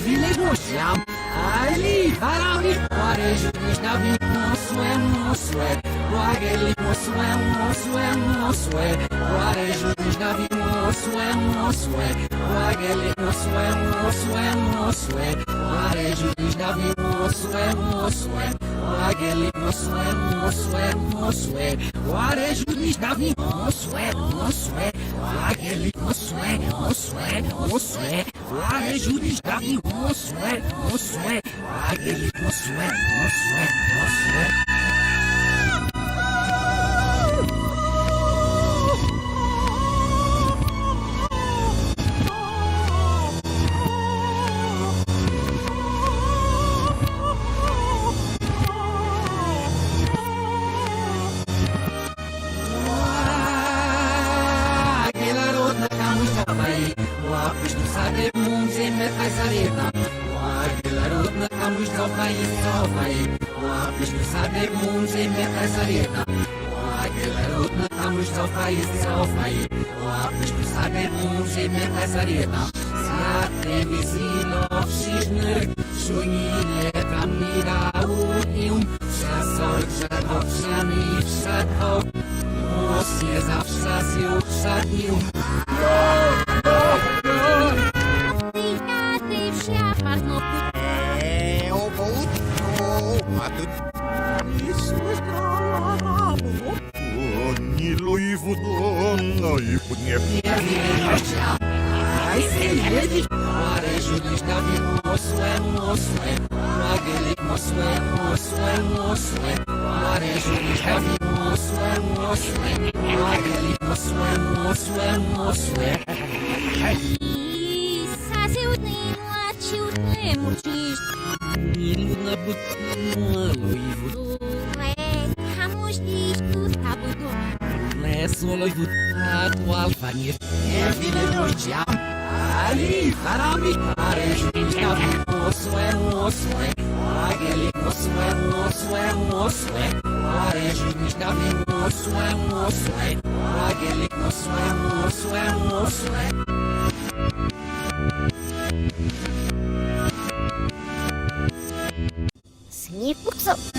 Wilegosiam, Ali, Harami, Parejuis da Vinhosué, Guareli, Mosué, Parejuis da Vinhosué, Guareli, Mosué, Parejuis da Vinhosué, Guareli, Mosué, Parejuis da Vinhosué, Guareli, Mosué, Parejuis da Vinhosué, Guareli, Mosué. Łapyś tu sobie mumzy me kajzareta. Łagilarut na kamuś cofaj. Łapyś tu sobie mumzy me kajzareta. Łagilarut na kamuś cofaj. Łapyś tu sobie mumzy me kajzareta. Zjadny wizino wszysnych, szunile kamira unium. Przesol grzechowczany wszedł. Most nie zawsze się wszedł. Parejuis da Vinhosué, Guareli, Mosué, Parejuis da Vinhosué, Guareli, Mosué. Нелюдно быть малую Солой вот отвал фанер Вилегосям, Ali, Harami, Parejuis da Vinhosué, Guareli, Mosué, Parejuis da Vinhosué, Guareli, Mosué. Sniff, what's up?